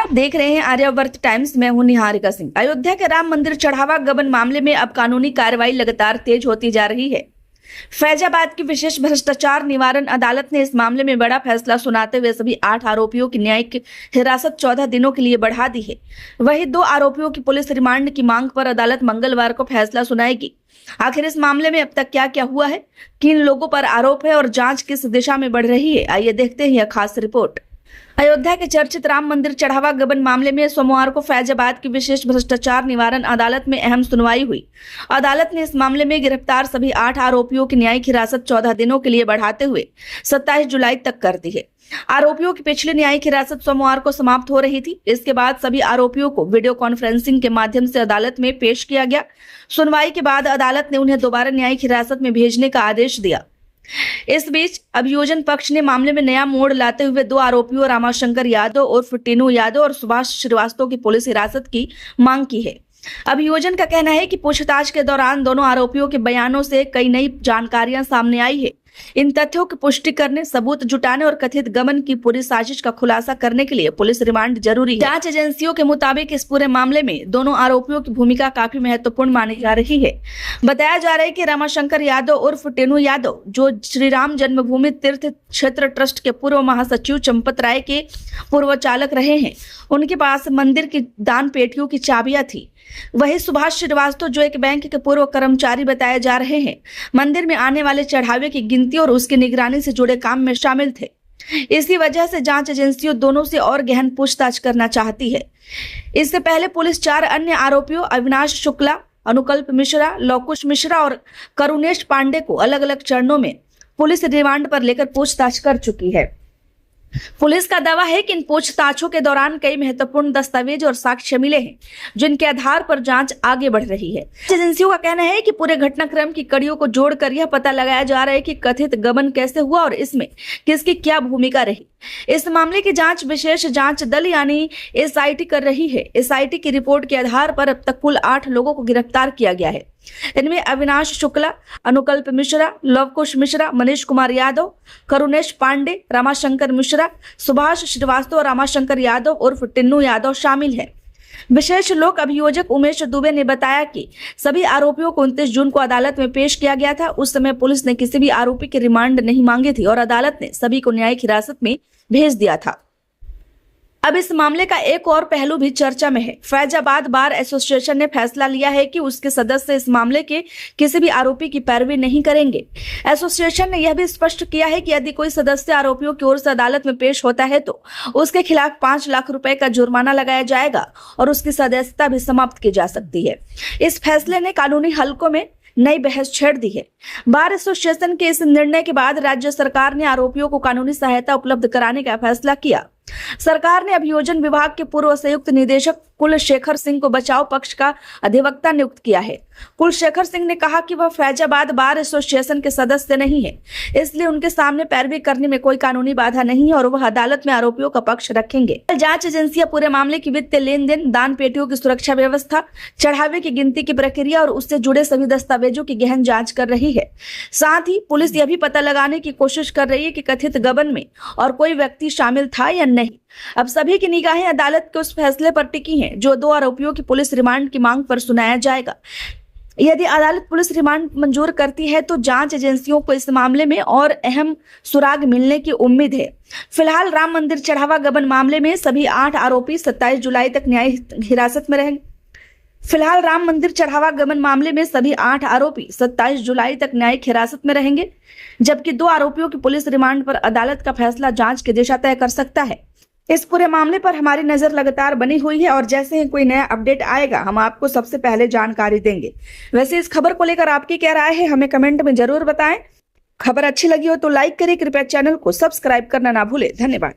आप देख रहे हैं आर्यावर्त टाइम्स। मैं हूं निहारिका सिंह। अयोध्या के राम मंदिर चढ़ावा गबन मामले में अब कानूनी कार्रवाई लगातार तेज होती जा रही है। फैजाबाद की विशेष भ्रष्टाचार निवारण अदालत ने इस मामले में बड़ा फैसला सुनाते हुए सभी 8 आरोपियों की न्यायिक हिरासत 14 दिनों के लिए बढ़ा दी है। वहीं 2 आरोपियों की पुलिस रिमांड की मांग पर अदालत मंगलवार को फैसला सुनाएगी। आखिर इस मामले में अब तक क्या क्या हुआ है, किन लोगों पर आरोप है और जांच किस दिशा में बढ़ रही है, आइए देखते हैं यह खास रिपोर्ट। अयोध्या के चर्चित राम मंदिर चढ़ावा गबन मामले में सोमवार को फैजाबाद की विशेष भ्रष्टाचार निवारण अदालत में अहम सुनवाई हुई। अदालत ने इस मामले में गिरफ्तार सभी 8 आरोपियों की न्यायिक हिरासत 14 दिनों के लिए बढ़ाते हुए 27 जुलाई तक कर दी है। आरोपियों की पिछली न्यायिक हिरासत सोमवार को समाप्त हो रही थी। इसके बाद सभी आरोपियों को वीडियो कॉन्फ्रेंसिंग के माध्यम से अदालत में पेश किया गया। सुनवाई के बाद अदालत ने उन्हें दोबारा न्यायिक हिरासत में भेजने का आदेश दिया। इस बीच अभियोजन पक्ष ने मामले में नया मोड़ लाते हुए 2 आरोपियों रामाशंकर यादव उर्फ टीनू यादव और सुभाष श्रीवास्तव की पुलिस हिरासत की मांग की है। अभियोजन का कहना है कि पूछताछ के दौरान दोनों आरोपियों के बयानों से कई नई जानकारियां सामने आई है। इन तथ्यों की पुष्टि करने, सबूत जुटाने और कथित गबन की पूरी साजिश का खुलासा करने के लिए पुलिस रिमांड जरूरी है। जांच एजेंसियों के मुताबिक इस पूरे मामले में दोनों आरोपियों की भूमिका काफी महत्वपूर्ण मानी जा रही है। बताया जा रहा है कि रामाशंकर यादव उर्फ टीनू यादव, जो श्री राम जन्मभूमि तीर्थ क्षेत्र ट्रस्ट के पूर्व महासचिव चंपत राय के पूर्व चालक रहे हैं, उनके पास मंदिर की दान पेटियों की चाबियां थी। वही सुभाष श्रीवास्तव, जो एक बैंक के पूर्व कर्मचारी बताए जा रहे हैं, मंदिर में आने वाले चढ़ावे की गिनती और उसकी निगरानी से जुड़े काम में शामिल थे। इसी वजह से जांच एजेंसियों दोनों से और गहन पूछताछ करना चाहती है। इससे पहले पुलिस 4 अन्य आरोपियों अविनाश शुक्ला, अनुकल्प मिश्रा, लवकुश मिश्रा और करुणेश पांडे को अलग अलग चरणों में पुलिस रिमांड पर लेकर पूछताछ कर चुकी है। पुलिस का दावा है कि इन पूछताछों के दौरान कई महत्वपूर्ण दस्तावेज और साक्ष्य मिले हैं, जिनके आधार पर जांच आगे बढ़ रही है। एजेंसियों का कहना है कि पूरे घटनाक्रम की कड़ियों को जोड़कर यह पता लगाया जा रहा है कि कथित गबन कैसे हुआ और इसमें किसकी क्या भूमिका रही। इस मामले की जांच विशेष जांच दल यानी एसआईटी कर रही है। एसआईटी की रिपोर्ट के आधार पर अब तक कुल 8 लोगों को गिरफ्तार किया गया है। इनमें अविनाश शुक्ला, अनुकल्प मिश्रा, लवकुश मिश्रा, मनीष कुमार यादव, करुणेश पांडे, रामाशंकर मिश्रा, सुभाष श्रीवास्तव और रामाशंकर यादव उर्फ टिन्नू यादव शामिल हैं। विशेष लोक अभियोजक उमेश दुबे ने बताया कि सभी आरोपियों को 29 जून को अदालत में पेश किया गया था। उस समय पुलिस ने किसी भी आरोपी की रिमांड नहीं मांगी थी और अदालत ने सभी को न्यायिक हिरासत में भेज दिया था। अब इस मामले का एक और पहलू भी चर्चा में है। फैजाबाद बार एसोसिएशन ने फैसला लिया है कि उसके सदस्य इस मामले के किसी भी आरोपी की पैरवी नहीं करेंगे। एसोसिएशन ने यह भी स्पष्ट किया है कि यदि कोई सदस्य आरोपियों की ओर से अदालत में पेश होता है तो उसके खिलाफ 5 लाख रुपए का जुर्माना लगाया जाएगा और उसकी सदस्यता भी समाप्त की जा सकती है। इस फैसले ने कानूनी हलकों में नई बहस छेड़ दी है। बार एसोसिएशन के इस निर्णय के बाद राज्य सरकार ने आरोपियों को कानूनी सहायता उपलब्ध कराने का फैसला किया। सरकार ने अभियोजन विभाग के पूर्व संयुक्त निदेशक कुलशेखर सिंह को बचाव पक्ष का अधिवक्ता नियुक्त किया है। कुलशेखर सिंह ने कहा कि वह फैजाबाद बार एसोसिएशन के सदस्य नहीं है, इसलिए उनके सामने पैरवी करने में कोई कानूनी बाधा नहीं है और वह अदालत में आरोपियों का पक्ष रखेंगे। जांच एजेंसियां पूरे मामले की वित्तीय लेन देन, दान पेटियों की सुरक्षा व्यवस्था, चढ़ावे की गिनती की प्रक्रिया और उससे जुड़े सभी दस्तावेजों की गहन जांच कर रही है। साथ ही पुलिस यह भी पता लगाने की कोशिश कर रही है कि कथित गबन में और कोई व्यक्ति शामिल था या नहीं। अब सभी की निगाहें अदालत के उस फैसले पर टिकी हैं जो 2 आरोपियों की पुलिस रिमांड की मांग पर सुनाया जाएगा। यदि अदालत पुलिस रिमांड मंजूर करती है तो जांच एजेंसियों को इस मामले में और अहम सुराग मिलने की उम्मीद है। फिलहाल राम मंदिर चढ़ावा गबन मामले में सभी 8 आरोपी 27 जुलाई तक न्यायिक हिरासत में रहेंगे। फिलहाल राम मंदिर चढ़ावा गबन मामले में सभी 8 आरोपी 27 जुलाई तक न्यायिक हिरासत में रहेंगे, जबकि 2 आरोपियों की पुलिस रिमांड पर अदालत का फैसला जांच की दिशा तय कर सकता है। इस पूरे मामले पर हमारी नजर लगातार बनी हुई है और जैसे ही कोई नया अपडेट आएगा हम आपको सबसे पहले जानकारी देंगे। वैसे इस खबर को लेकर आपकी क्या राय है हमें कमेंट में जरूर बताएं। खबर अच्छी लगी हो तो लाइक करें, कृपया चैनल को सब्सक्राइब करना ना भूलें। धन्यवाद।